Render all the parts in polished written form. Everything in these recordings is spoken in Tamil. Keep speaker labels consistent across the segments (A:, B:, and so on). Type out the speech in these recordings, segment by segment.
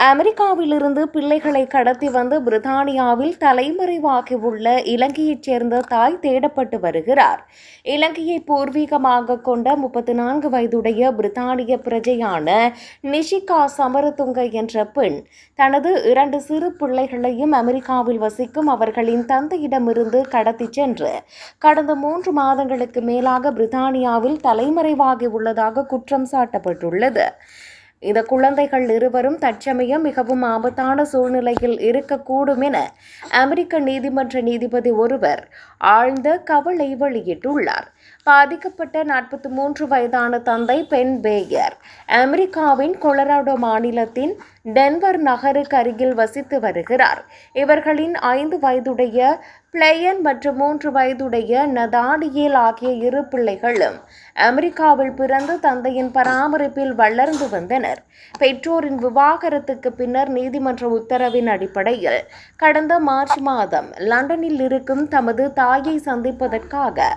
A: அமெரிக்காவிலிருந்து பிள்ளைகளை கடத்தி வந்து பிரித்தானியாவில் தலைமறைவாகியுள்ள இலங்கையைச் சேர்ந்த தாய் தேடப்பட்டு வருகிறார். இலங்கையை பூர்வீகமாக கொண்ட 34 வயதுடைய பிரித்தானிய பிரஜையான நிஷிகா சமரதுங்க என்ற பெண் தனது 2 சிறு பிள்ளைகளையும் அமெரிக்காவில் வசிக்கும் அவர்களின் தந்தையிடமிருந்து கடத்திச் சென்று கடந்த 3 மாதங்களுக்கு மேலாக பிரித்தானியாவில் தலைமறைவாகியுள்ளதாக குற்றம் சாட்டப்பட்டுள்ளது. இந்த குழந்தைகள் இருவரும் தற்சமயம் மிகவும் ஆபத்தான சூழ்நிலையில் இருக்கக்கூடும் என அமெரிக்க நீதிமன்ற நீதிபதி ஒருவர் ஆழ்ந்த கவலை வெளியிட்டுள்ளார். பாதிக்கப்பட்ட 43 வயதான தந்தை பென் பேயர் அமெரிக்காவின் கொலராடோ மாநிலத்தின் டென்வர் நகருக்கு அருகில் வசித்து வருகிறார். இவர்களின் 5 வயதுடைய பிளேயன் மற்றும் 3 வயதுடைய நதானியேல் ஆகிய 2 பிள்ளைகளும் அமெரிக்காவில் பிறந்து தந்தையின் பராமரிப்பில் வளர்ந்து வந்தனர். பெற்றோரின் விவாகரத்துக்கு பின்னர் நீதிமன்ற உத்தரவின் அடிப்படையில் கடந்த மார்ச் மாதம் லண்டனில் இருக்கும் தமது தாயை சந்திப்பதற்காக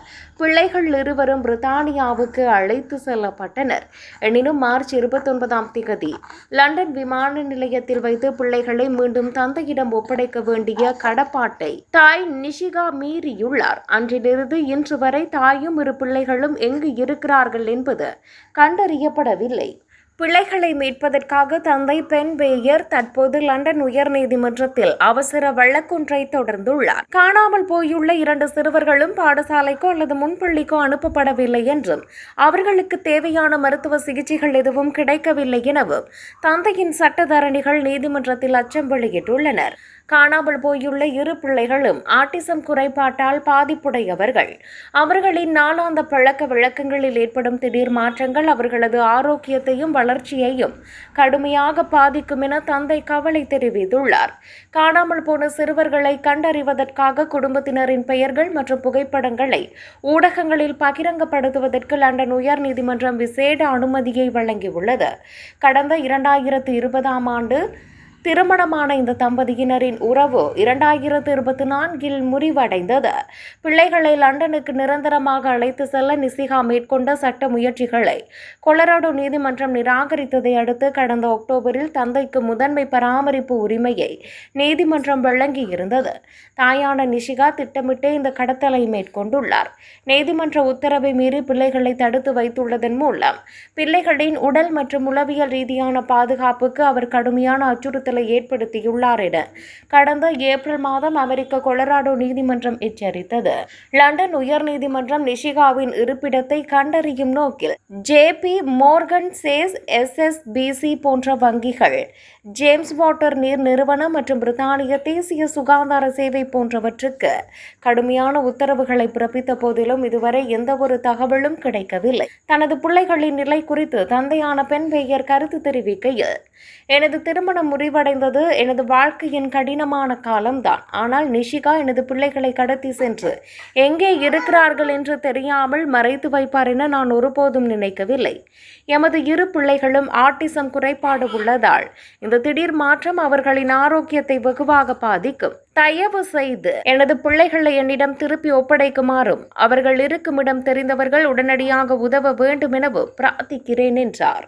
A: பிள்ளைகள் இருவரும் பிரித்தானியாவுக்கு அழைத்து செல்லப்பட்டனர். எனினும் மார்ச் 29ஆம் தேதி லண்டன் விமான நிலையத்தில் வைத்து பிள்ளைகளை மீண்டும் தந்தையிடம் ஒப்படைக்க வேண்டிய கடப்பாட்டை தாய் நிஷிகா மீறியுள்ளார். அன்றிலிருந்து இன்று வரை தாயும் 2 பிள்ளைகளும் எங்கு இருக்கிறார்கள் என்பது கண்டறியப்படவில்லை. பிள்ளைகளை மீட்பதற்காக தந்தை பென் பேயர் தற்போது லண்டன் உயர்நீதிமன்றத்தில் அவசர வழக்கொன்றை தொடர்ந்துள்ளார். காணாமல் போயுள்ள 2 சிறுவர்களும் பாடசாலைக்கோ அல்லது முன்பள்ளிக்கோ அனுப்பப்படவில்லை என்றும் அவர்களுக்கு தேவையான மருத்துவ சிகிச்சைகள் எதுவும் கிடைக்கவில்லை எனவும் தந்தையின் சட்டத்தரணிகள் நீதிமன்றத்தில் அச்சம் வெளியிட்டுள்ளனர். காணாமல் போயுள்ள 2 பிள்ளைகளும் ஆட்டிசம் குறைபாட்டால் பாதிப்புடையவர்கள். அவர்களின் நாளாந்த பழக்க வழக்கங்களில் ஏற்படும் திடீர் மாற்றங்கள் அவர்களது ஆரோக்கியத்தையும் வளர்ச்சியையும் கடுமையாக பாதிக்கும் என தந்தை கவலை தெரிவித்துள்ளார். காணாமல் போன சிறுவர்களை கண்டறிவதற்காக குடும்பத்தினரின் பெயர்கள் மற்றும் புகைப்படங்களை ஊடகங்களில் பகிரங்கப்படுத்துவதற்கு லண்டன் உயர்நீதிமன்றம் விசேட அனுமதியை வழங்கியுள்ளது. கடந்த 2020ஆம் ஆண்டு திருமணமான இந்த தம்பதியினரின் உறவு 2024இல் முறிவடைந்தது. பிள்ளைகளை லண்டனுக்கு நிரந்தரமாக அழைத்து செல்ல நிஷிகா மேற்கொண்ட சட்ட முயற்சிகளை கொலராடோ நீதிமன்றம் நிராகரித்ததை அடுத்து கடந்த அக்டோபரில் தந்தைக்கு முதன்மை பராமரிப்பு உரிமையை நீதிமன்றம் வழங்கியிருந்தது. தாயான நிஷிகா திட்டமிட்டே இந்த கடத்தலை மேற்கொண்டுள்ளார். நீதிமன்ற உத்தரவை மீறி பிள்ளைகளை தடுத்து வைத்துள்ளதன் மூலம் பிள்ளைகளின் உடல் மற்றும் உளவியல் ரீதியான பாதுகாப்புக்கு அவர் கடுமையான அச்சுறுத்தல் ஏற்படுத்தியுள்ளார் என கடந்த ஏப்ரல் மாதம் அமெரிக்க கொலராடோ நீதிமன்றம் எச்சரித்தது. லண்டன் உயர்நீதிமன்றம் நிஷிகாவின் இருப்பிடத்தை கண்டறியும் நோக்கில் JP மோர்கன் சேஸ் SSBC போன்ற வங்கிகள், ஜேம்ஸ் வாட்டர் நீர் நிறுவனம் மற்றும் பிரித்தானிய தேசிய சுகாதார சேவை போன்றவற்றுக்கு கடுமையான உத்தரவுகளை பிறப்பித்த போதிலும் இதுவரை எந்தவொரு தகவலும் கிடைக்கவில்லை. தனது பிள்ளைகளின் நிலை குறித்து தந்தையான பென் பேயர் கருத்து தெரிவிக்கையில், எனது திருமணம் முறிவடைந்தது. எனது வாழ்க்கையின் கடினமான காலம்தான். ஆனால் நிஷிகா எனது பிள்ளைகளை கடத்தி சென்று எங்கே இருக்கிறார்கள் என்று தெரியாமல் மறைத்து வைப்பார் என நான் ஒருபோதும் நினைக்கவில்லை. எமது 2 பிள்ளைகளும் ஆட்டிசம் குறைபாடு உள்ளதால் இந்த திடீர் மாற்றம் அவர்களின் ஆரோக்கியத்தை வெகுவாக பாதிக்கும். தயவு செய்து எனது பிள்ளைகளை என்னிடம் திருப்பி ஒப்படைக்குமாறும் அவர்கள் இருக்குமிடம் தெரிந்தவர்கள் உடனடியாக உதவ வேண்டும் எனவும் பிரார்த்திக்கிறேன் என்றார்.